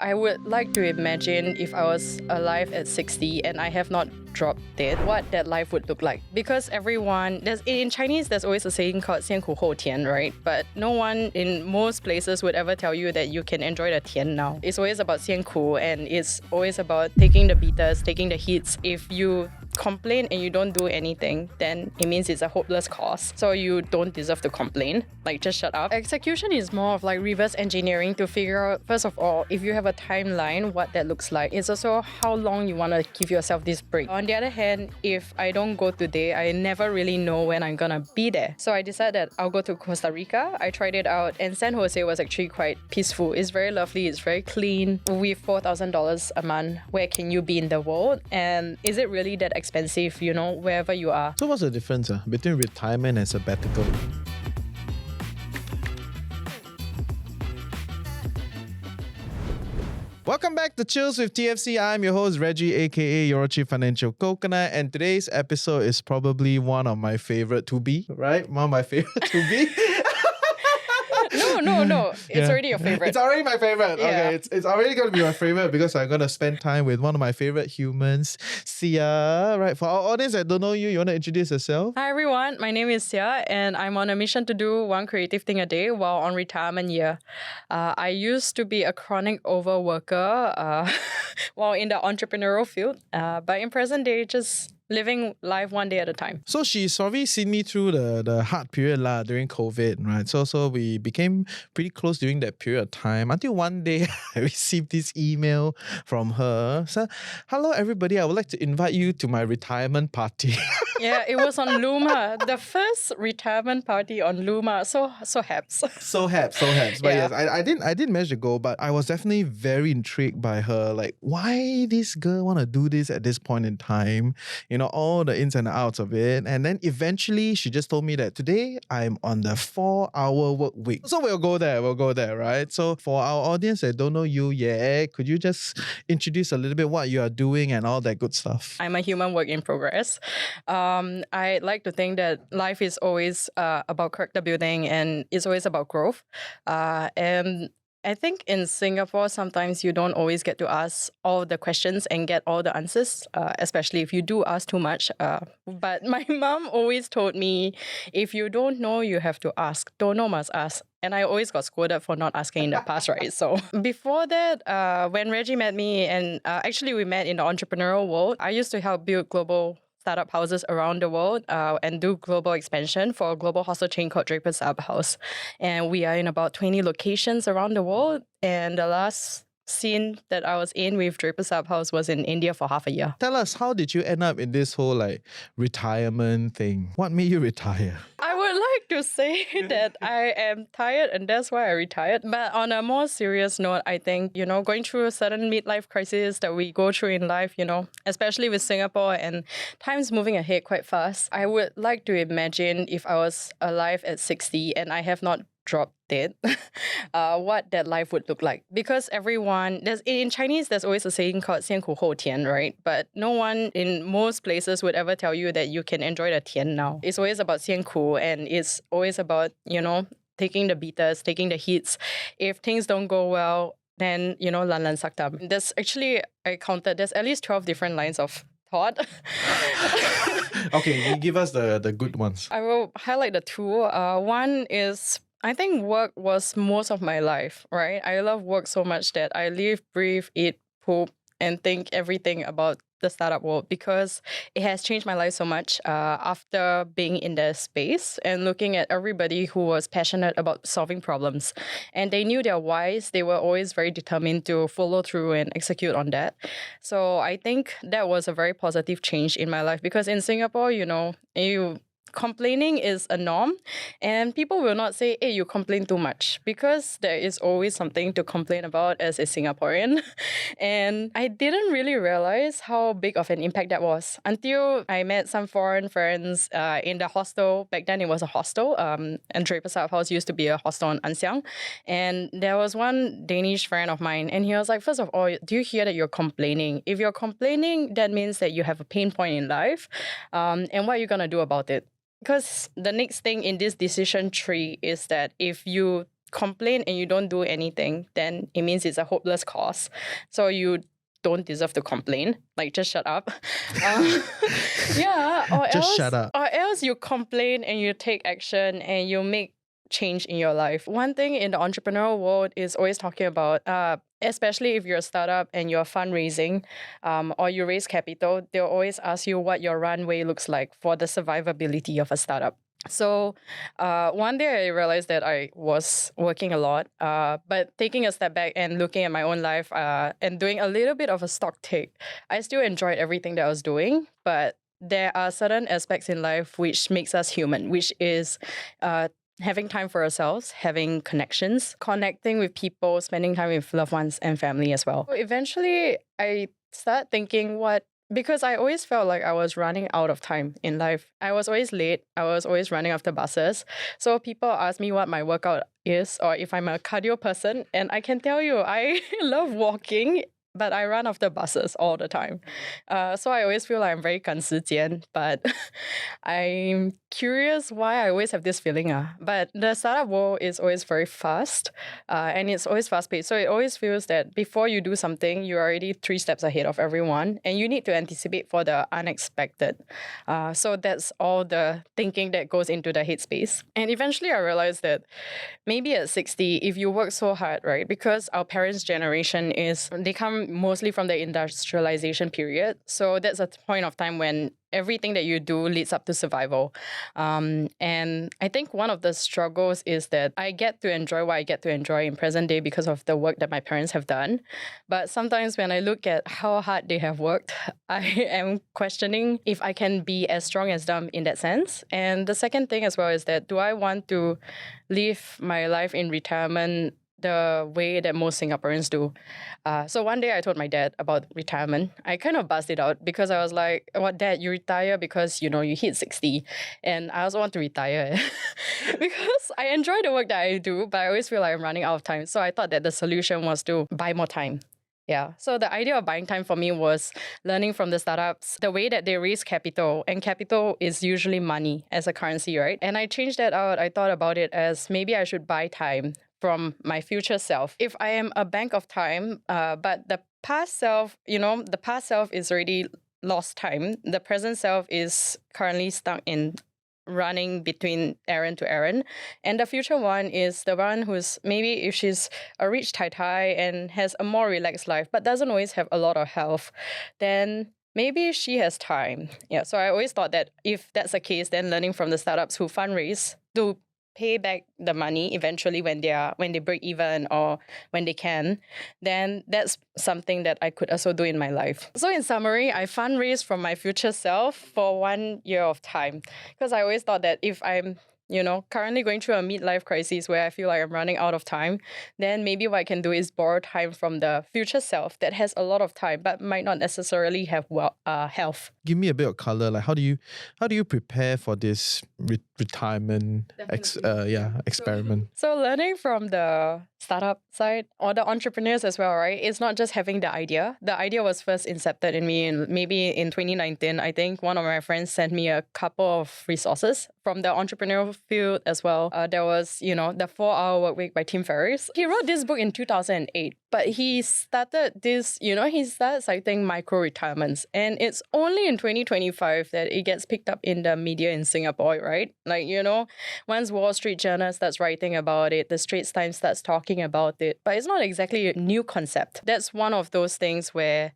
I would like to imagine if I was alive at 60 and I have not dropped dead, what that life would look like. Because everyone, in Chinese, there's always a saying called 先苦后甜, right? But no one in most places would ever tell you that you can enjoy the 甜 now. It's always about 先苦 and it's always about taking the beaters, taking the hits. If you complain and you don't do anything, then it means it's a hopeless cause. So you don't deserve to complain. Like, just shut up. Execution is more of like reverse engineering to figure out, first of all, if you have a timeline, what that looks like. It's also how long you want to give yourself this break. On the other hand, if I don't go today, I never really know when I'm gonna be there. So I decided that I'll go to Costa Rica. I tried it out and San Jose was actually quite peaceful. It's very lovely, it's very clean. With $4,000 a month, where can you be in the world? And is it really that expensive, wherever you are? So what's the difference between retirement and sabbatical? Welcome back to Chills with TFC. I'm your host, Reggie, aka your Chief Financial Coconut, and today's episode is probably one of my favorite to be, right? One of my favorite to be. No. It's already your favorite. It's already my favorite. Yeah. Okay, it's already going to be my favorite because I'm going to spend time with one of my favorite humans, Xia. Right, for our audience that don't know you, you want to introduce yourself? Hi everyone, my name is Xia and I'm on a mission to do one creative thing a day while on retirement year. I used to be a chronic overworker while in the entrepreneurial field, but in present day, just living life one day at a time. So she's already seen me through the hard period during COVID, right? So we became pretty close during that period of time until one day I received this email from her. So, hello everybody, I would like to invite you to my retirement party. Yeah, it was on Luma, the first retirement party on Luma. So haps. So haps. But Yeah. yes, I didn't manage to go, but I was definitely very intrigued by her. Like, why this girl want to do this at this point in time? All the ins and outs of it. And then eventually she just told me that today I'm on the 4-hour work week. So we'll go there, right? So for our audience that don't know you yet, could you just introduce a little bit what you are doing and all that good stuff? I'm a human work in progress. I like to think that life is always about character building and it's always about growth. And I think in Singapore, sometimes you don't always get to ask all the questions and get all the answers, especially if you do ask too much. But my mom always told me, if you don't know, you have to ask. Don't know, must ask. And I always got scolded for not asking in the past, right? So before that, when Reggie met me, and actually we met in the entrepreneurial world, I used to help build global startup houses around the world and do global expansion for a global hostel chain called Draper's Sub House. And we are in about 20 locations around the world. And the last scene that I was in with Draper's Sub House was in India for half a year. Tell us, how did you end up in this whole retirement thing? What made you retire? I would like to say that I am tired and that's why I retired. But on a more serious note, I think, going through a certain midlife crisis that we go through in life, especially with Singapore and time's moving ahead quite fast. I would like to imagine if I was alive at 60 and I have not dropped dead, what that life would look like. Because everyone, in Chinese, there's always a saying called 先苦后甜, right? But no one in most places would ever tell you that you can enjoy the 甜 now. It's always about 先苦 and it's always about, taking the beaters, taking the hits. If things don't go well, then, lan lan saktam. There's actually, I counted, there's at least 12 different lines of thought. Okay, you give us the good ones. I will highlight the two. One is, I think work was most of my life, right? I love work so much that I live, breathe, eat, poop, and think everything about the startup world because it has changed my life so much after being in the space and looking at everybody who was passionate about solving problems. And they knew their whys. They were always very determined to follow through and execute on that. So I think that was a very positive change in my life because in Singapore, complaining is a norm and people will not say, hey, you complain too much because there is always something to complain about as a Singaporean. And I didn't really realize how big of an impact that was until I met some foreign friends in the hostel. Back then it was a hostel and Draper's Sub House used to be a hostel in Ann. And there was one Danish friend of mine and he was like, first of all, do you hear that you're complaining? If you're complaining, that means that you have a pain point in life. And what are you going to do about it? Because the next thing in this decision tree is that if you complain and you don't do anything, then it means it's a hopeless cause. So you don't deserve to complain. Like, just shut up. Yeah, or Just else, shut up. or else you complain and you take action and you make change in your life. One thing in the entrepreneurial world is always talking about, especially if you're a startup and you're fundraising, or you raise capital, they'll always ask you what your runway looks like for the survivability of a startup. So one day I realized that I was working a lot, but taking a step back and looking at my own life and doing a little bit of a stock take, I still enjoyed everything that I was doing, but there are certain aspects in life which makes us human, which is having time for ourselves, having connections, connecting with people, spending time with loved ones and family as well. So eventually, I started thinking because I always felt like I was running out of time in life. I was always late. I was always running after buses. So people ask me what my workout is or if I'm a cardio person. And I can tell you, I love walking, but I run after buses all the time. So I always feel like I'm very 赶时间, but I'm curious why I always have this feeling. But the startup world is always very fast and it's always fast paced. So it always feels that before you do something, you're already 3 steps ahead of everyone and you need to anticipate for the unexpected. So that's all the thinking that goes into the headspace. And eventually I realized that maybe at 60, if you work so hard, right? Because our parents' generation they come mostly from the industrialization period. So that's a point of time when everything that you do leads up to survival. And I think one of the struggles is that I get to enjoy what I get to enjoy in present day because of the work that my parents have done. But sometimes when I look at how hard they have worked, I am questioning if I can be as strong as them in that sense. And the second thing as well is that, do I want to live my life in retirement the way that most Singaporeans do? So one day I told my dad about retirement. I kind of buzzed it out because I was like, "What, Dad, you retire because, you hit 60. And I also want to retire because I enjoy the work that I do, but I always feel like I'm running out of time. So I thought that the solution was to buy more time. Yeah. So the idea of buying time for me was learning from the startups, the way that they raise capital. And capital is usually money as a currency, right? And I changed that out. I thought about it as maybe I should buy time from my future self. If I am a bank of time, but the past self, the past self is already lost time. The present self is currently stuck in running between errand to errand. And the future one is the one who's maybe if she's a rich tai and has a more relaxed life, but doesn't always have a lot of health, then maybe she has time. Yeah. So I always thought that if that's the case, then learning from the startups who fundraise to pay back the money eventually when they break even or when they can, then that's something that I could also do in my life. So in summary, I fundraised from my future self for 1 year of time because I always thought that if I'm currently going through a midlife crisis where I feel like I'm running out of time, then maybe what I can do is borrow time from the future self that has a lot of time but might not necessarily have health. Give me a bit of color. Like, how do you prepare for this retirement experiment? So learning from the startup side or the entrepreneurs as well, right? It's not just having the idea. The idea was first incepted in me maybe in 2019. I think one of my friends sent me a couple of resources from the entrepreneurial field as well. There was, the 4-Hour Workweek by Tim Ferriss. He wrote this book in 2008, but he started citing micro retirements. And it's only in 2025 that it gets picked up in the media in Singapore, right? Like, once Wall Street Journal starts writing about it, the Straits Times starts talking about it, but it's not exactly a new concept. That's one of those things where,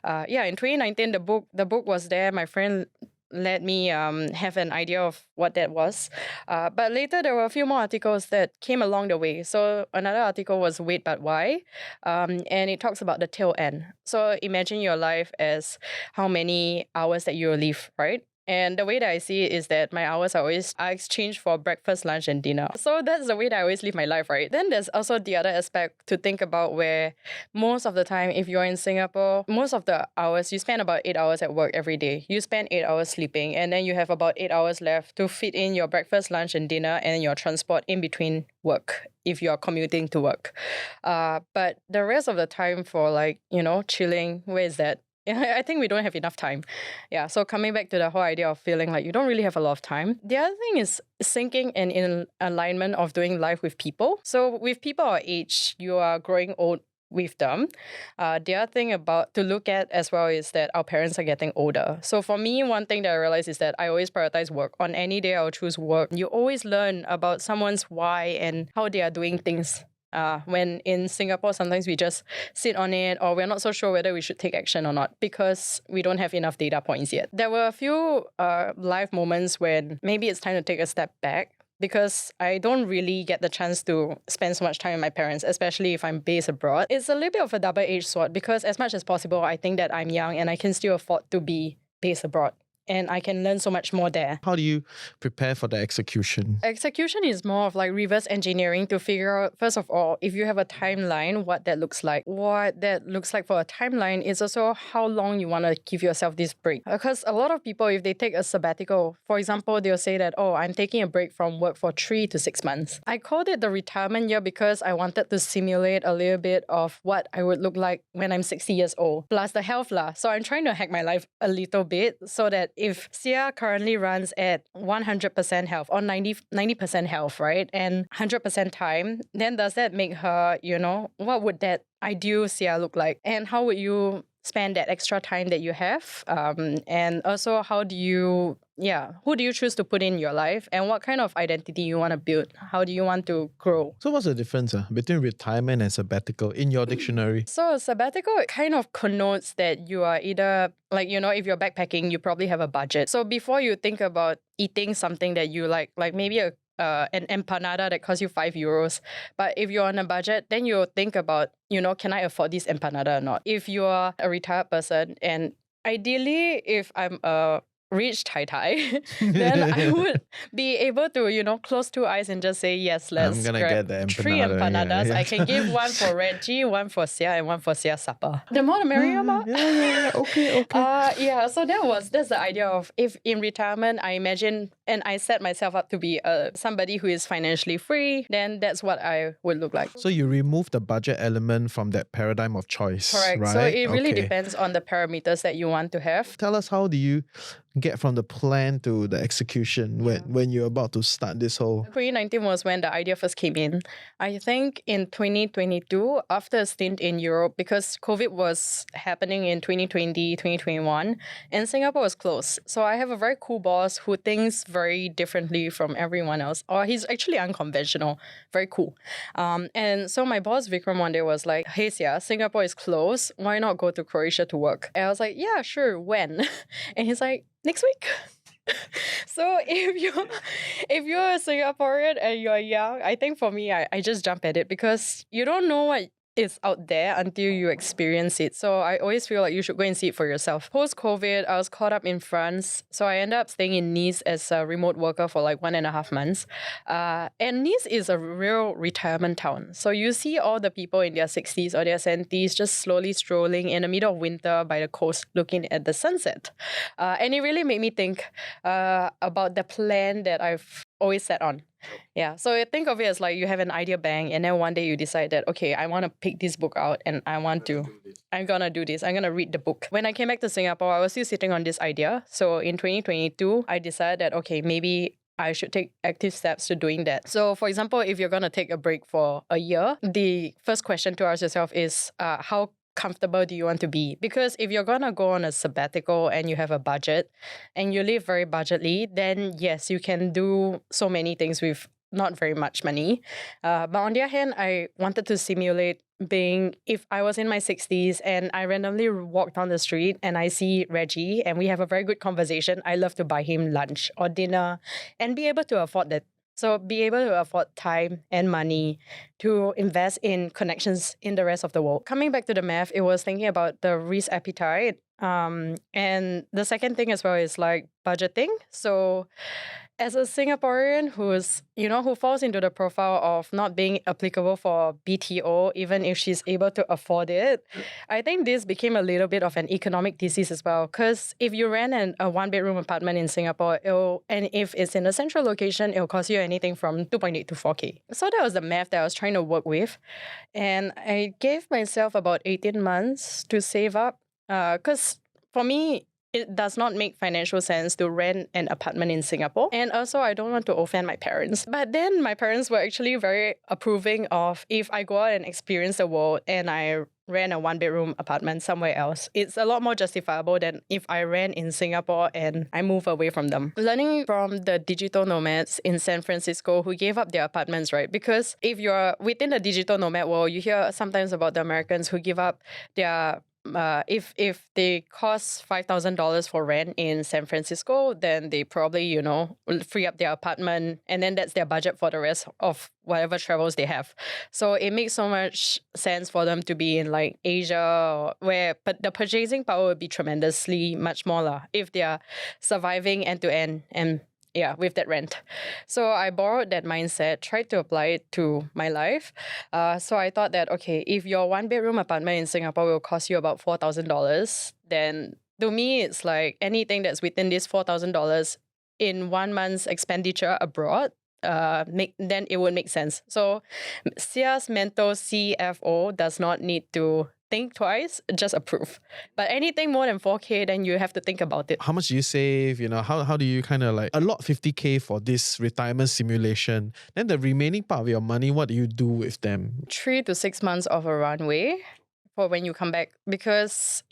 in 2019, the book was there. My friend let me have an idea of what that was. But later, there were a few more articles that came along the way. So another article was Wait But Why? And it talks about the tail end. So imagine your life as how many hours that you will live, right? And the way that I see it is that my hours are exchanged for breakfast, lunch, and dinner. So that's the way that I always live my life, right? Then there's also the other aspect to think about where most of the time, if you're in Singapore, most of the hours, you spend about 8 hours at work every day. You spend 8 hours sleeping, and then you have about 8 hours left to fit in your breakfast, lunch, and dinner, and your transport in between work if you're commuting to work. But the rest of the time for chilling, where is that? I think we don't have enough time. Yeah, so coming back to the whole idea of feeling like you don't really have a lot of time. The other thing is syncing and in alignment of doing life with people. So with people our age, you are growing old with them. The other thing about to look at as well is that our parents are getting older. So for me, one thing that I realized is that I always prioritize work. On any day, I'll choose work. You always learn about someone's why and how they are doing things. When in Singapore, sometimes we just sit on it or we're not so sure whether we should take action or not because we don't have enough data points yet. There were a few life moments when maybe it's time to take a step back because I don't really get the chance to spend so much time with my parents, especially if I'm based abroad. It's a little bit of a double-edged sword because as much as possible, I think that I'm young and I can still afford to be based abroad. And I can learn so much more there. How do you prepare for the execution? Execution is more of like reverse engineering to figure out, first of all, if you have a timeline, what that looks like. What that looks like for a timeline is also how long you want to give yourself this break. Because a lot of people, if they take a sabbatical, for example, they'll say that, oh, I'm taking a break from work for 3 to 6 months. I called it the retirement year because I wanted to simulate a little bit of what I would look like when I'm 60 years old, plus the health lah. So I'm trying to hack my life a little bit so that if Xia currently runs at 100% health or 90% health, right, and 100% time, then does that make her, what would that ideal Xia look like? And how would you spend that extra time that you have? And also, who do you choose to put in your life? And what kind of identity you want to build? How do you want to grow? So what's the difference between retirement and sabbatical in your dictionary? So sabbatical kind of connotes that you are either, if you're backpacking, you probably have a budget. So before you think about eating something that you like maybe an empanada that costs you €5. But if you're on a budget, then you'll think about, can I afford this empanada or not? If you are a retired person, and ideally, if I'm a rich tai, then I would be able to, close 2 eyes and just say, yes, let's grab get the 3 empanadas. Yeah. I can give one for Reggie, one for Xia, and one for Xia's supper. The more the merrier, ma. Yeah. Okay. So that's the idea of if in retirement, I imagine, and I set myself up to be somebody who is financially free, then that's what I would look like. So you remove the budget element from that paradigm of choice. Correct. Right? So it really depends on the parameters that you want to have. Tell us, how do you get from the plan to the execution when you're about to start this whole... 2019 was when the idea first came in. I think in 2022, after a stint in Europe, because COVID was happening in 2020, 2021, and Singapore was closed. So I have a very cool boss who thinks very differently from everyone else. Or he's actually unconventional. Very cool. And so my boss, Vikram, one day was like, hey, Xia, Singapore is closed. Why not go to Croatia to work? And I was like, yeah, sure. When? And he's like, next week. So if you're a Singaporean and you're young, I think for me, I just jump at it because you don't know what is out there until you experience it. So I always feel like you should go and see it for yourself. Post-COVID, I was caught up in France. So I ended up staying in Nice as a remote worker for like 1.5 months. And Nice is a real retirement town. So you see all the people in their 60s or their 70s just slowly strolling in the middle of winter by the coast looking at the sunset. And it really made me think about the plan that I've always set on. Yeah, so think of it as like you have an idea bank and then one day you decide that, okay, I want to pick this book out and I'm going to do this. I'm going to read the book. When I came back to Singapore, I was still sitting on this idea. So in 2022, I decided that, okay, maybe I should take active steps to doing that. So for example, if you're going to take a break for a year, the first question to ask yourself is how comfortable do you want to be? Because if you're going to go on a sabbatical and you have a budget and you live very budgetly, then yes, you can do so many things with not very much money. But on the other hand, I wanted to simulate being, if I was in my 60s and I randomly walk down the street and I see Reggie and we have a very good conversation, I love to buy him lunch or dinner and be able to afford that. So be able to afford time and money to invest in connections in the rest of the world. Coming back to the math, it was thinking about the risk appetite. And the second thing as well is like budgeting. So as a Singaporean who falls into the profile of not being applicable for BTO, even if she's able to afford it, I think this became a little bit of an economic thesis as well. Because if you rent a 1-bedroom apartment in Singapore, and if it's in a central location, it'll cost you anything from 2.8 to 4K. So that was the math that I was trying to work with. And I gave myself about 18 months to save up Because for me, it does not make financial sense to rent an apartment in Singapore. And also, I don't want to offend my parents. But then my parents were actually very approving of if I go out and experience the world and I rent a one-bedroom apartment somewhere else. It's a lot more justifiable than if I rent in Singapore and I move away from them. Learning from the digital nomads in San Francisco who gave up their apartments, right? Because if you're within the digital nomad world, you hear sometimes about the Americans who give up their if they cost $5,000 for rent in San Francisco, then they probably, will free up their apartment, and then that's their budget for the rest of whatever travels they have. So it makes so much sense for them to be in like Asia, where the purchasing power would be tremendously much more if they are surviving end to end and with that rent. So I borrowed that mindset, tried to apply it to my life. So I thought that, okay, if your one-bedroom apartment in Singapore will cost you about $4,000, then to me, it's like anything that's within this $4,000 in 1 month's expenditure abroad, then it would make sense. So Xia's mentor CFO does not need to think twice, just approve. But anything more than 4K, then you have to think about it. How much do you save? How do you kind of like allot 50K for this retirement simulation? Then the remaining part of your money, what do you do with them? 3 to 6 months of a runway for when you come back. Because,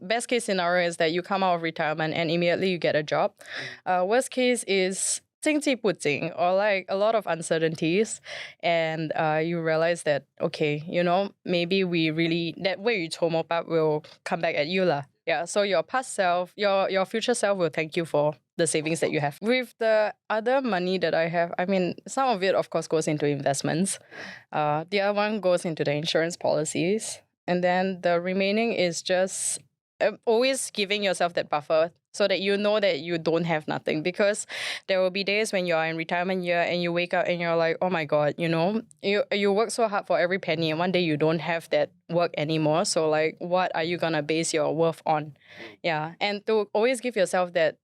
best case scenario is that you come out of retirement and immediately you get a job. Worst case is 经济不景 or like a lot of uncertainties, and you realize that, okay, maybe we really, that way you up will come back at you lah. Yeah, so your past self, your future self will thank you for the savings that you have. With the other money that I have, I mean, some of it of course goes into investments. The other one goes into the insurance policies, and then the remaining is just always giving yourself that buffer so that you know that you don't have nothing. Because there will be days when you're in retirement year and you wake up and you're like, oh my God, you work so hard for every penny, and one day you don't have that work anymore. So like, what are you gonna base your worth on? Yeah, and to always give yourself that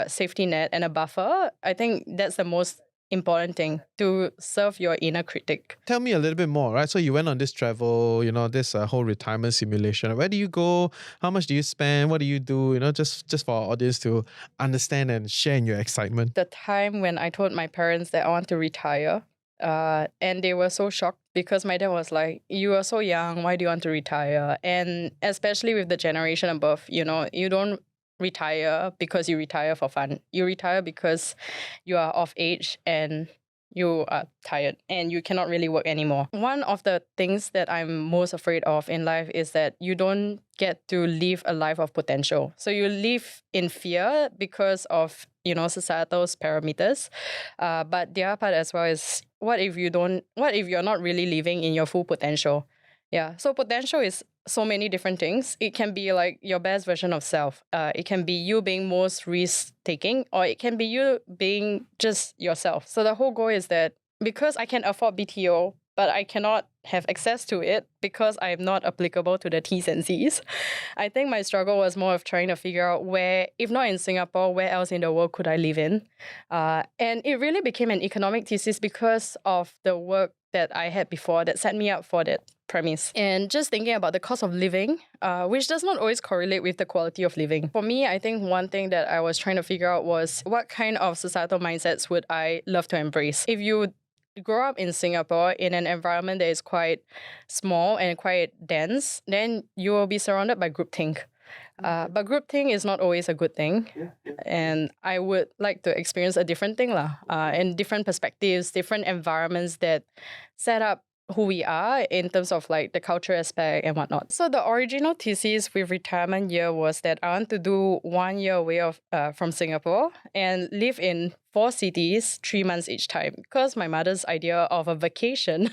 safety net and a buffer, I think that's the most important thing, to serve your inner critic. Tell me a little bit more, right? So you went on this travel, this whole retirement simulation. Where do you go? How much do you spend? What do you do? Just for our audience to understand and share in your excitement. The time when I told my parents that I want to retire, and they were so shocked because my dad was like, you are so young, why do you want to retire? And especially with the generation above, you don't retire because you retire for fun. You retire because you are of age and you are tired and you cannot really work anymore. One of the things that I'm most afraid of in life is that you don't get to live a life of potential. So you live in fear because of, societal's parameters. But the other part as well is, what if you're not really living in your full potential? Yeah, so potential is so many different things. It can be like your best version of self. It can be you being most risk-taking, or it can be you being just yourself. So the whole goal is that because I can afford BTO, but I cannot have access to it because I'm not applicable to the T's and C's. I think my struggle was more of trying to figure out where, if not in Singapore, where else in the world could I live in? And it really became an economic thesis because of the work that I had before that set me up for that premise. And just thinking about the cost of living, which does not always correlate with the quality of living. For me, I think one thing that I was trying to figure out was what kind of societal mindsets would I love to embrace? If you grow up in Singapore in an environment that is quite small and quite dense, then you will be surrounded by groupthink. But groupthink is not always a good thing. And I would like to experience a different thing and different perspectives, different environments that set up who we are in terms of like the culture aspect and whatnot. So the original thesis with retirement year was that I want to do 1 year away from Singapore and live in 4 cities, 3 months each time. Because my mother's idea of a vacation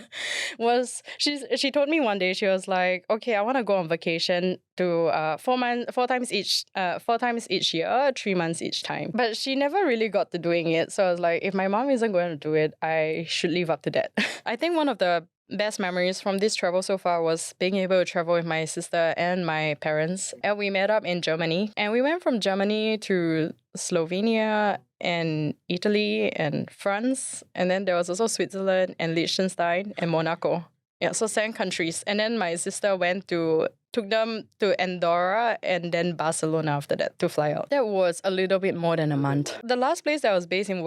was, she told me one day, she was like, okay, I want to go on vacation to 4 times each year, 3 months each time. But she never really got to doing it. So I was like, if my mom isn't going to do it, I should live up to that. I think one of the best memories from this travel so far was being able to travel with my sister and my parents. And we met up in Germany. And we went from Germany to Slovenia and Italy and France. And then there was also Switzerland and Liechtenstein and Monaco. Yeah, so 7 countries. And then my sister went to took them to Andorra and then Barcelona after that to fly out. That was a little bit more than a month. The last place that I was based in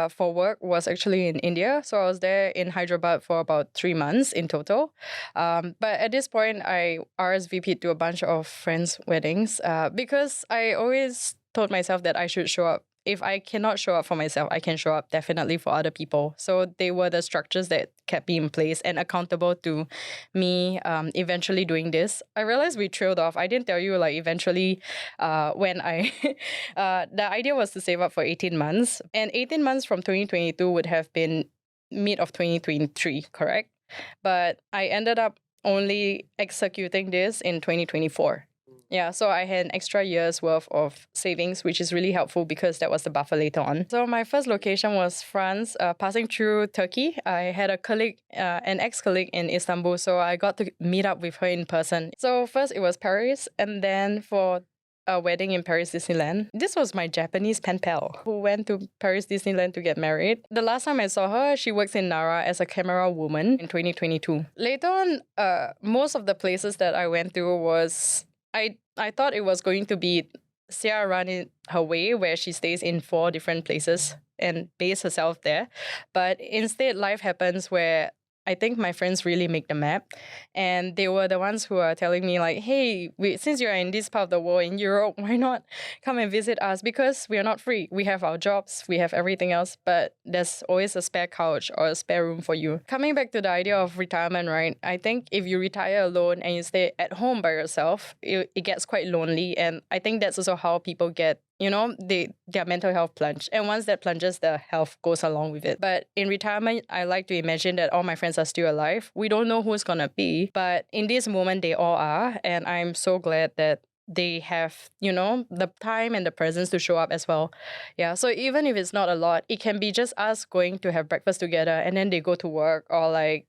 for work was actually in India. So I was there in Hyderabad for about 3 months in total. But at this point, I RSVP'd to a bunch of friends' weddings because I always told myself that I should show up. If I cannot show up for myself, I can show up definitely for other people. So they were the structures that kept me in place and accountable to me eventually doing this. I realized we trailed off. I didn't tell you, like, eventually when I, the idea was to save up for 18 months. And 18 months from 2022 would have been mid of 2023, correct? But I ended up only executing this in 2024. Yeah, so I had an extra year's worth of savings, which is really helpful because that was the buffer later on. So my first location was France, passing through Turkey. I had a colleague, an ex-colleague in Istanbul, so I got to meet up with her in person. So first it was Paris, and then for a wedding in Paris Disneyland. This was my Japanese pen pal who went to Paris Disneyland to get married. The last time I saw her, she works in Nara as a camera woman in 2022. Later on, most of the places that I went to was... I thought it was going to be Xia running her way where she stays in 4 different places and base herself there. But instead, life happens where I think my friends really make the map. And they were the ones who are telling me, like, hey, since you're in this part of the world, in Europe, why not come and visit us? Because we are not free. We have our jobs, we have everything else, but there's always a spare couch or a spare room for you. Coming back to the idea of retirement, right? I think if you retire alone and you stay at home by yourself, it gets quite lonely. And I think that's also how people get, their mental health plunge. And once that plunges, the health goes along with it. But in retirement, I like to imagine that all my friends are still alive. We don't know who's going to be, but in this moment, they all are. And I'm so glad that they have, the time and the presence to show up as well. Yeah, so even if it's not a lot, it can be just us going to have breakfast together and then they go to work, or like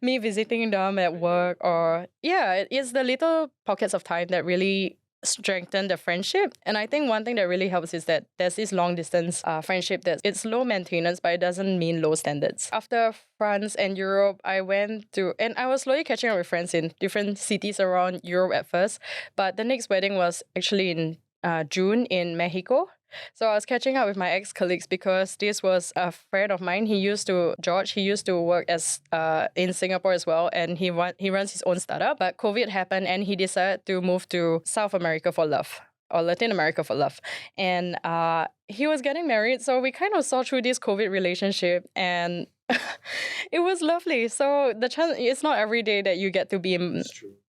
me visiting them at work, or it's the little pockets of time that really strengthen the friendship. And I think one thing that really helps is that there's this long distance friendship that it's low maintenance, but it doesn't mean low standards. After France and Europe, I went to, and I was slowly catching up with friends in different cities around Europe at first, but the next wedding was actually in June in Mexico. So I was catching up with my ex-colleagues because this was a friend of mine. George, he used to work as in Singapore as well, and he runs his own startup. But COVID happened and he decided to move to South America for love, or Latin America for love. And he was getting married, so we kind of saw through this COVID relationship, and it was lovely. So the chance, it's not every day that you get to be in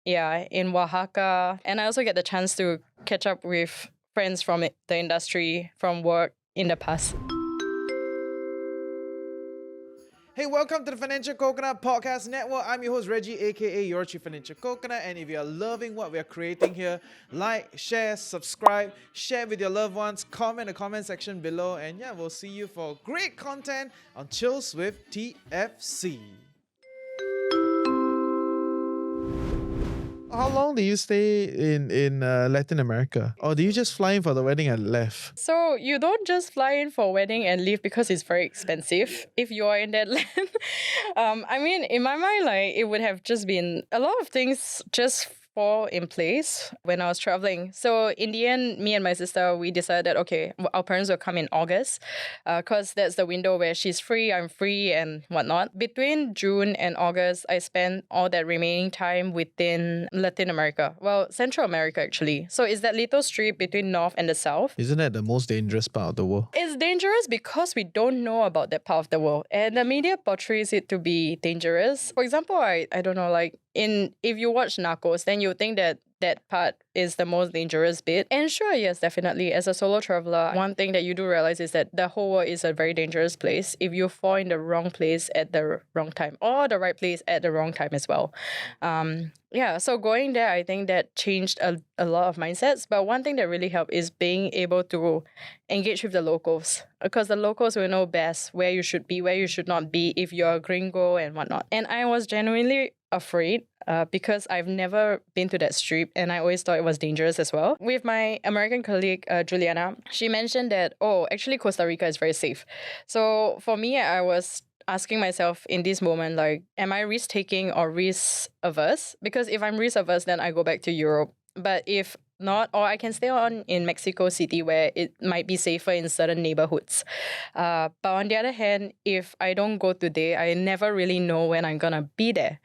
Oaxaca. And I also get the chance to catch up with friends from the industry, from work in the past. Hey, welcome to the Financial Coconut Podcast Network. I'm your host, Reggie, aka your Chief Financial Coconut. And if you're loving what we're creating here, like, share, subscribe, share with your loved ones, comment in the comment section below. And we'll see you for great content on Chills with TFC. How long do you stay in Latin America? Or do you just fly in for the wedding and left? So you don't just fly in for a wedding and leave because it's very expensive if you are in that land. I mean, in my mind, like, it would have just been a lot of things just fall in place when I was traveling. So in the end, me and my sister, we decided that, okay, our parents will come in August because that's the window where she's free, I'm free, and whatnot. Between June and August, I spent all that remaining time within Latin America. Well, Central America, actually. So it's that little strip between North and the South. Isn't that the most dangerous part of the world? It's dangerous because we don't know about that part of the world. And the media portrays it to be dangerous. For example, I don't know, like, if you watch Narcos, then you think that that part is the most dangerous bit. And sure, yes, definitely. As a solo traveler, one thing that you do realize is that the whole world is a very dangerous place if you fall in the wrong place at the wrong time, or the right place at the wrong time as well. So going there, I think that changed a lot of mindsets. But one thing that really helped is being able to engage with the locals, because the locals will know best where you should be, where you should not be, if you're a gringo and whatnot. And I was genuinely afraid because I've never been to that strip and I always thought it was dangerous as well. With my American colleague, Juliana, she mentioned that, actually Costa Rica is very safe. So for me, I was asking myself in this moment, like, am I risk taking or risk averse? Because if I'm risk averse, then I go back to Europe. But if not, or I can stay on in Mexico City where it might be safer in certain neighborhoods. But on the other hand, if I don't go today, I never really know when I'm gonna be there.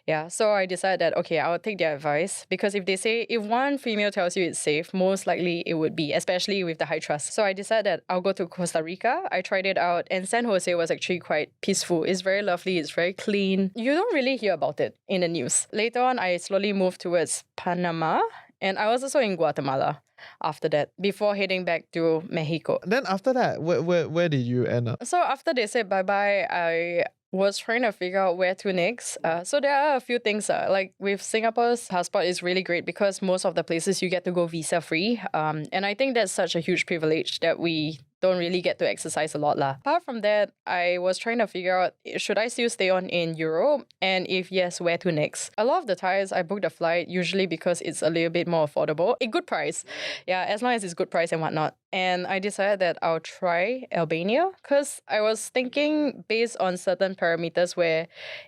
Yeah, so I decided that, okay, I'll take their advice, because if they say, if one female tells you it's safe, most likely it would be, especially with the high trust. So I decided that I'll go to Costa Rica. I tried it out, and San Jose was actually quite peaceful. It's very lovely, it's very clean. You don't really hear about it in the news. Later on, I slowly moved towards Panama, and I was also in Guatemala after that, before heading back to Mexico. Then after that, where did you end up? So after they said bye-bye, I was trying to figure out where to next. So there are a few things. Like with Singapore's passport is really great because most of the places you get to go visa-free. And I think that's such a huge privilege that we don't really get to exercise a lot lah. Apart from that, I was trying to figure out, should I still stay on in Europe? And if yes, where to next? A lot of the times I booked a flight usually because it's a little bit more affordable. A good price. Yeah, as long as it's good price and whatnot. And I decided that I'll try Albania because I was thinking based on certain parameters where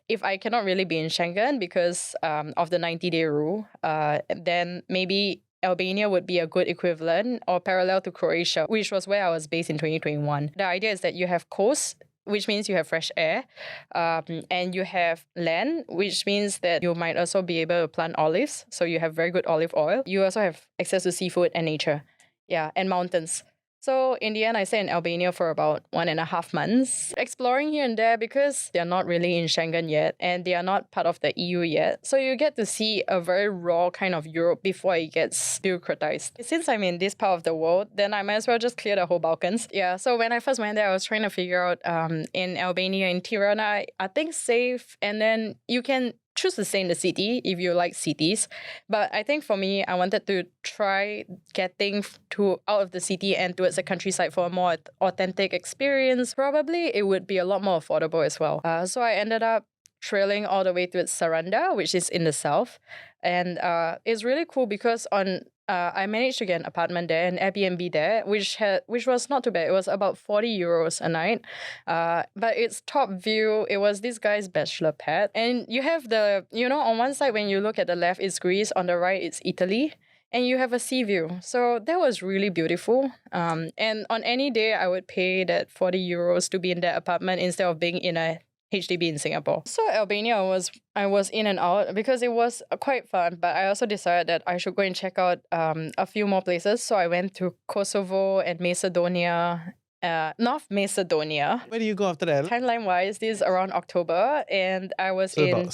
if I cannot really be in Schengen because of the 90-day rule, then maybe Albania would be a good equivalent or parallel to Croatia, which was where I was based in 2021. The idea is that you have coast, which means you have fresh air, and you have land, which means that you might also be able to plant olives. So you have very good olive oil. You also have access to seafood and nature. Yeah, and mountains. So in the end, I stayed in Albania for about 1.5 months, exploring here and there because they're not really in Schengen yet and they are not part of the EU yet. So you get to see a very raw kind of Europe before it gets bureaucratized. Since I'm in this part of the world, then I might as well just clear the whole Balkans. Yeah, so when I first went there, I was trying to figure out in Albania, in Tirana, are things safe? And then you can choose to stay in the city if you like cities. But I think for me, I wanted to try getting out of the city and towards the countryside for a more authentic experience. Probably it would be a lot more affordable as well. So I ended up trailing all the way towards Saranda, which is in the south. And it's really cool because I managed to get an apartment there, an Airbnb there, which was not too bad. It was about 40 euros a night. But its top view, it was this guy's bachelor pad. And you have on one side when you look at the left, it's Greece. On the right, it's Italy. And you have a sea view. So that was really beautiful. And on any day, I would pay that 40 euros to be in that apartment instead of being in a HDB in Singapore. So Albania I was in and out because it was quite fun, but I also decided that I should go and check out a few more places. So I went to Kosovo and Macedonia, North Macedonia. Where do you go after that? Timeline wise, this is around October, and I was so about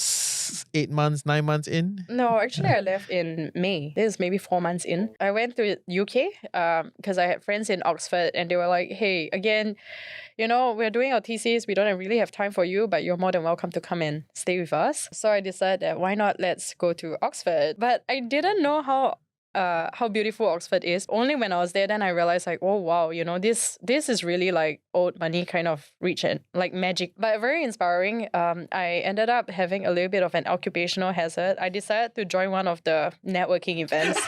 8 months, 9 months in? No, actually I left in May. This is maybe 4 months in. I went to UK because I had friends in Oxford and they were like, hey, again, we're doing our thesis. We don't really have time for you, but you're more than welcome to come and stay with us. So I decided that why not let's go to Oxford. But I didn't know how beautiful Oxford is. Only when I was there, then I realized like, oh wow, this is really like old money kind of region, like magic, but very inspiring. I ended up having a little bit of an occupational hazard. I decided to join one of the networking events.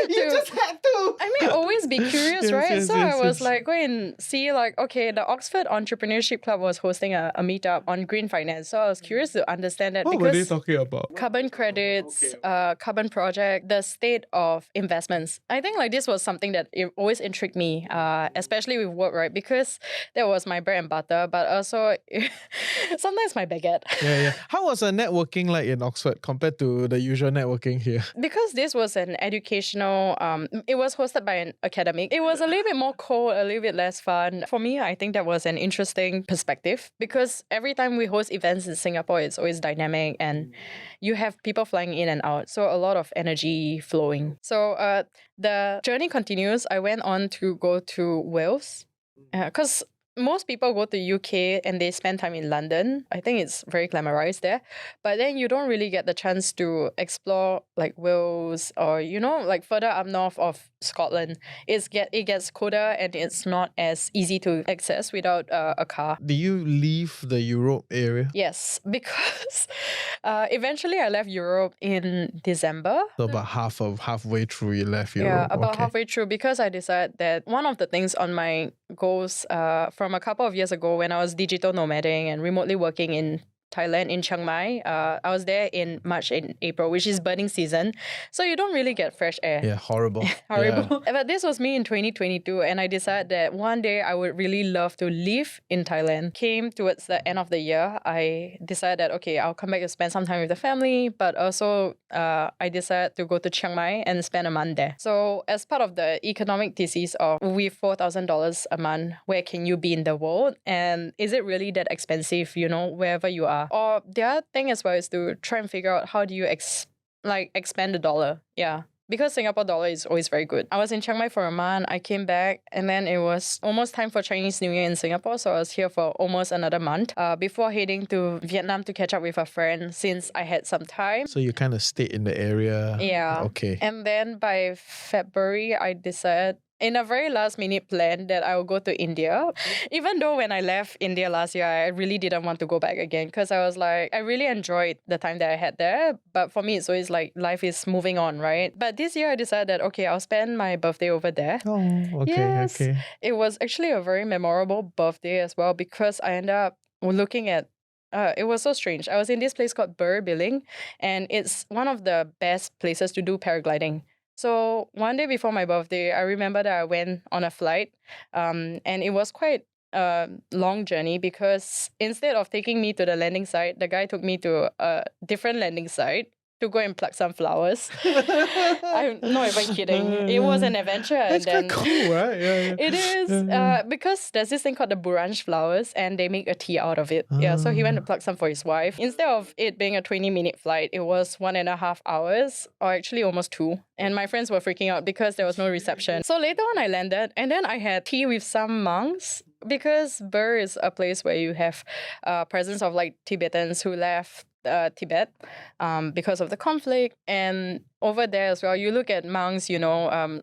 You just had to. I mean, always be curious, Yes, right? yes, So yes, I was yes. like, go and see, like, okay, the Oxford Entrepreneurship Club was hosting a meetup on green finance. So I was curious to understand that What were they because talking about? carbon credits, carbon project, the state of investments. I think like this was something that it always intrigued me, especially with work, right? Because that was my bread and butter, but also sometimes my baguette. Yeah. How was networking like in Oxford compared to the usual networking here? Because this was an educational, it was hosted by an academic. It was a little bit more cold, a little bit less fun. For me, I think that was an interesting perspective because every time we host events in Singapore, it's always dynamic and you have people flying in and out. So a lot of energy flowing. So the journey continues. I went on to go to Wales because most people go to UK and they spend time in London. I think it's very glamorized there. But then you don't really get the chance to explore like Wales or, like further up north of Scotland. It gets colder and it's not as easy to access without a car. Do you leave the Europe area? Yes, because eventually I left Europe in December. So about halfway through you left Europe. Yeah, about Okay. halfway through because I decided that one of the things on my goals from from a couple of years ago when I was digital nomading and remotely working in Thailand, in Chiang Mai. I was there in March and April, which is burning season. So you don't really get fresh air. Yeah, horrible. Horrible. Yeah. But this was me in 2022, and I decided that one day I would really love to live in Thailand. Came towards the end of the year, I decided that, okay, I'll come back to spend some time with the family, but also I decided to go to Chiang Mai and spend a month there. So as part of the economic thesis of with $4,000 a month, where can you be in the world? And is it really that expensive, wherever you are? Or the other thing as well is to try and figure out how do you expand the dollar. Yeah. Because Singapore dollar is always very good. I was in Chiang Mai for a month. I came back and then it was almost time for Chinese New Year in Singapore. So I was here for almost another month before heading to Vietnam to catch up with a friend since I had some time. So you kind of stayed in the area. Yeah. Okay. And then by February, I decided in a very last minute plan that I will go to India. Even though when I left India last year, I really didn't want to go back again because I was like, I really enjoyed the time that I had there. But for me, it's always like life is moving on, right? But this year I decided that, okay, I'll spend my birthday over there. Oh, okay, yes. okay. It was actually a very memorable birthday as well because I ended up looking at it was so strange. I was in this place called Burr Billing, and it's one of the best places to do paragliding. So one day before my birthday, I remember that I went on a flight, and it was quite a long journey because instead of taking me to the landing site, the guy took me to a different landing site to go and pluck some flowers. I'm not even kidding. It was an adventure. That's quite cool, right? Yeah. It is because there's this thing called the burange flowers and they make a tea out of it. Yeah, so he went to pluck some for his wife. Instead of it being a 20-minute flight, it was 1.5 hours or actually almost 2. And my friends were freaking out because there was no reception. So later on I landed and then I had tea with some monks because Burr is a place where you have presence of like Tibetans who left Tibet because of the conflict. And over there as well, you look at monks,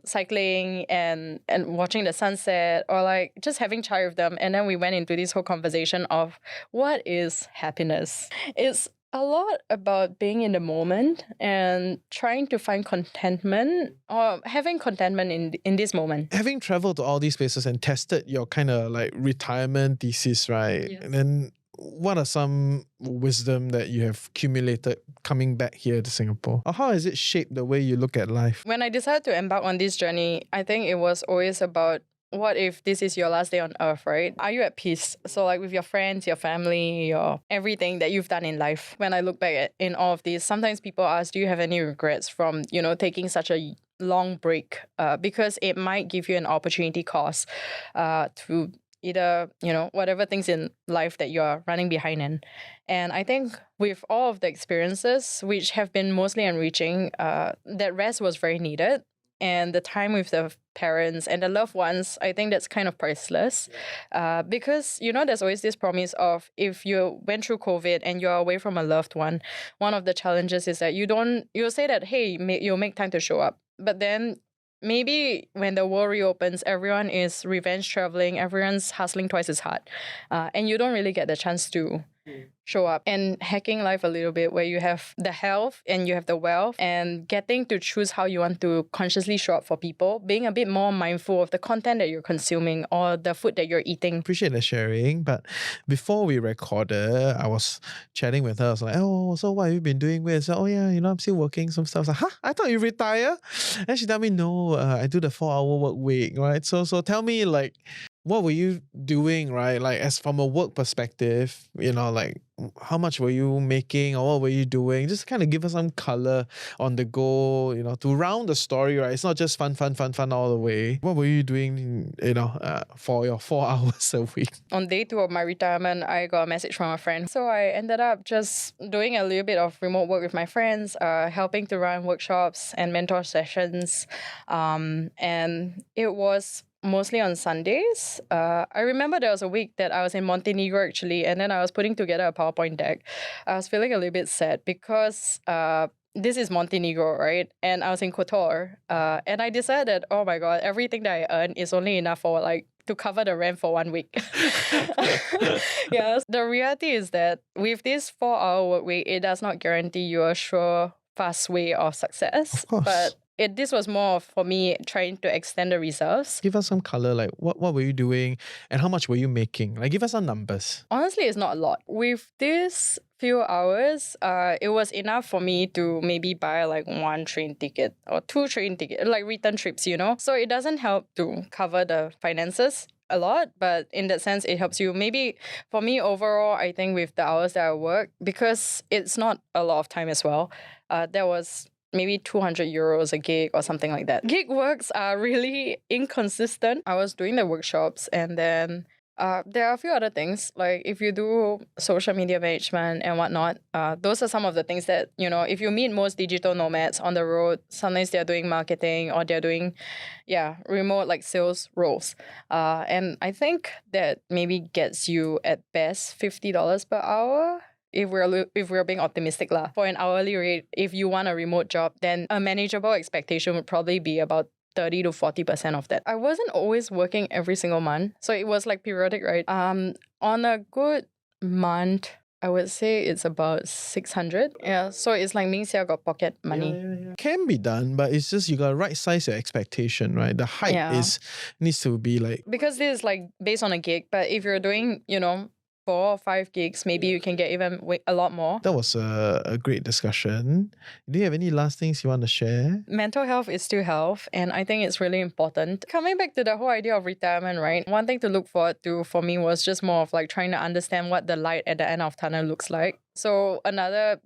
cycling and watching the sunset or like just having chai with them. And then we went into this whole conversation of what is happiness. It's a lot about being in the moment and trying to find contentment or having contentment in this moment. Having traveled to all these places and tested your kind of like retirement thesis, right? Yes. And then what are some wisdom that you have accumulated coming back here to Singapore? Or how has it shaped the way you look at life? When I decided to embark on this journey, I think it was always about what if this is your last day on earth, right? Are you at peace? So like with your friends, your family, your everything that you've done in life. When I look back in all of this, sometimes people ask, do you have any regrets from, taking such a long break? Because it might give you an opportunity cost to either, whatever things in life that you're running behind in. And I think with all of the experiences, which have been mostly enriching, that rest was very needed. And the time with the parents and the loved ones, I think that's kind of priceless. Because, there's always this promise of if you went through COVID and you're away from a loved one of the challenges is that you'll say that, hey, you'll make time to show up. But then maybe when the world reopens, everyone is revenge traveling, everyone's hustling twice as hard. And you don't really get the chance to show up and hacking life a little bit where you have the health and you have the wealth and getting to choose how you want to consciously show up for people, being a bit more mindful of the content that you're consuming or the food that you're eating. Appreciate the sharing, but before we recorded, I was chatting with her. I was like, oh, so what have you been doing with? So, oh yeah, I'm still working some stuff. I was like, huh? I thought you retire? And she told me, no, I do the 4-hour work week, right? So tell me, like, what were you doing, right? Like, as from a work perspective, like, how much were you making or what were you doing? Just kind of give us some color on the go, to round the story, right? It's not just fun all the way. What were you doing, for your 4 hours a week? On day 2 of my retirement, I got a message from a friend. So I ended up just doing a little bit of remote work with my friends, helping to run workshops and mentor sessions. And it was mostly on Sundays. I remember there was a week that I was in Montenegro actually, and then I was putting together a PowerPoint deck. I was feeling a little bit sad because this is Montenegro, right? And I was in Kotor. And I decided, oh my God, everything that I earn is only enough for to cover the rent for 1 week. Yes. The reality is that with this 4-hour work week, it does not guarantee you a sure, fast way of success. Of course. But this was more of, for me, trying to extend the reserves. Give us some color, like what were you doing and how much were you making? Like give us some numbers. Honestly, it's not a lot. With this few hours, it was enough for me to maybe buy like 1 train ticket or 2 train tickets, like return trips, you know? So it doesn't help to cover the finances a lot, but in that sense, it helps you. Maybe for me overall, I think with the hours that I work, because it's not a lot of time as well, there was maybe 200 euros a gig or something like that. Gig works are really inconsistent. I was doing the workshops, and then there are a few other things, like if you do social media management and whatnot, those are some of the things that, you know, if you meet most digital nomads on the road, sometimes they're doing marketing or they're doing, remote like sales roles. And I think that maybe gets you at best $50 per hour. If we're being optimistic lah. For an hourly rate, if you want a remote job, then a manageable expectation would probably be about 30 to 40% of that. I wasn't always working every single month, so it was like periodic, right? On a good month, I would say it's about 600. Yeah, so it's like Ming Xia got pocket money. Yeah. Can be done, but it's just you gotta right size your expectation, right? The height needs to be like, because this is like based on a gig, but if you're doing, you know, 4 or 5 gigs, maybe you can get even a lot more. That was a great discussion. Do you have any last things you want to share? Mental health is still health, and I think it's really important. Coming back to the whole idea of retirement, right? One thing to look forward to for me was just more of like trying to understand what the light at the end of tunnel looks like. So another,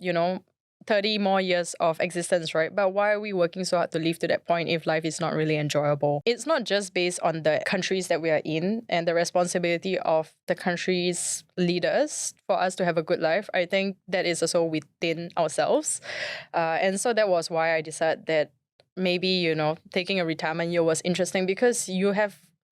30 more years of existence, right? But why are we working so hard to live to that point if life is not really enjoyable? It's not just based on the countries that we are in and the responsibility of the country's leaders for us to have a good life. I think that is also within ourselves. And so that was why I decided that maybe, taking a retirement year was interesting, because you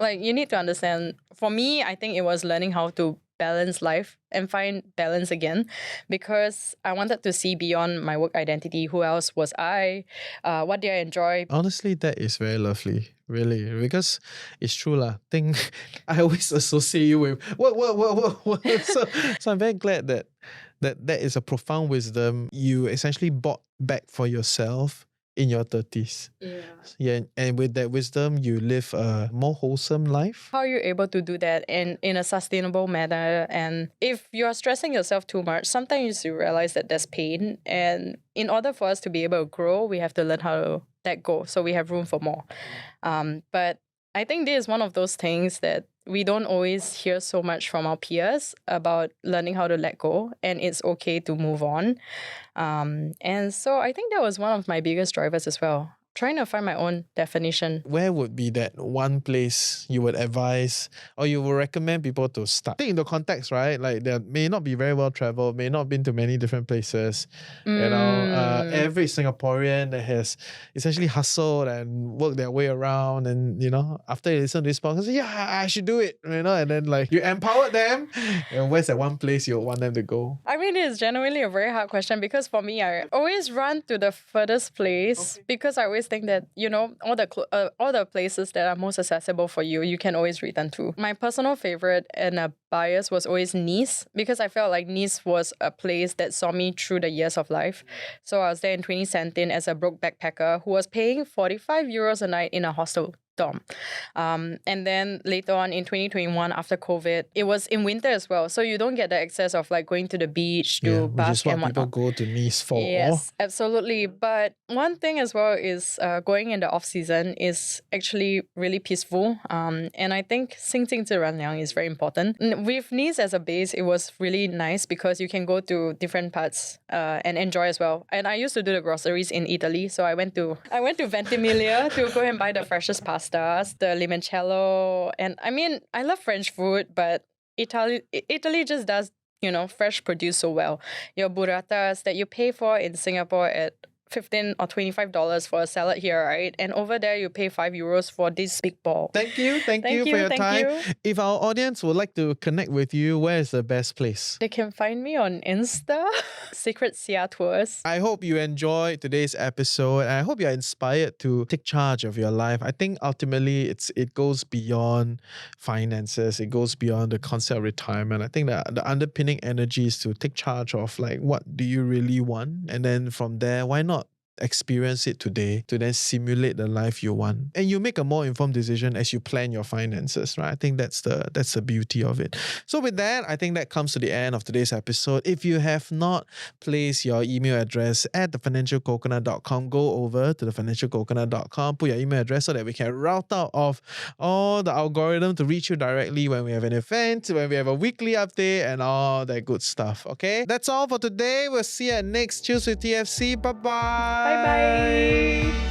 need to understand. For me, I think it was learning how to balance life and find balance again, because I wanted to see beyond my work identity. Who else was I? What did I enjoy? Honestly, that is very lovely, really, because it's true lah. Think I always associate you with what. So I'm very glad that is a profound wisdom you essentially bought back for yourself in your 30s. Yeah, and with that wisdom, you live a more wholesome life. How are you able to do that in a sustainable manner? And if you're stressing yourself too much, sometimes you realize that there's pain. And in order for us to be able to grow, we have to learn how to let go, so we have room for more. But I think this is one of those things that we don't always hear so much from our peers about learning how to let go, and it's okay to move on. And so I think that was one of my biggest drivers as well, trying to find my own definition. Where would be that one place you would advise or you would recommend people to start? Take into context, right? Like they may not be very well traveled, may not been to many different places. Every Singaporean that has essentially hustled and worked their way around, and after you listen to this podcast, I should do it, and then like you empowered them. And where's that one place you want them to go? I mean, it's genuinely a very hard question, because for me, I always run to the furthest place, because I always think that, all the places that are most accessible for you, you can always return to. My personal favorite and a bias was always Nice, because I felt like Nice was a place that saw me through the years of life. So I was there in 2017 as a broke backpacker who was paying 45 euros a night in a hostel dorm. And then later on in 2021, after COVID, it was in winter as well. So you don't get the access of like going to the beach to bask and whatnot. Which is what people go to Nice for. Yes, absolutely. But one thing as well is going in the off season is actually really peaceful. And I think 心静自然凉 is very important. With Nice as a base, it was really nice because you can go to different parts and enjoy as well. And I used to do the groceries in Italy, so I went to Ventimiglia to go and buy the freshest pastas, the limoncello, and I mean, I love French food, but Italy just does, fresh produce so well. Your burratas that you pay for in Singapore at $15 or $25 for a salad here, right? And over there, you pay 5 euros for this big ball. Thank you for your time. If our audience would like to connect with you, where is the best place? They can find me on Insta, Secret Xia Tours. I hope you enjoyed today's episode, and I hope you're inspired to take charge of your life. I think ultimately it goes beyond finances. It goes beyond the concept of retirement. I think that the underpinning energy is to take charge of like, what do you really want? And then from there, why not experience it today to then simulate the life you want. And you make a more informed decision as you plan your finances, right? I think that's the beauty of it. So with that, I think that comes to the end of today's episode. If you have not placed your email address at thefinancialcoconut.com, go over to thefinancialcoconut.com, put your email address so that we can route out of all the algorithm to reach you directly when we have an event, when we have a weekly update and all that good stuff. Okay, that's all for today. We'll see you at next Choose with TFC. Bye-bye. Bye bye.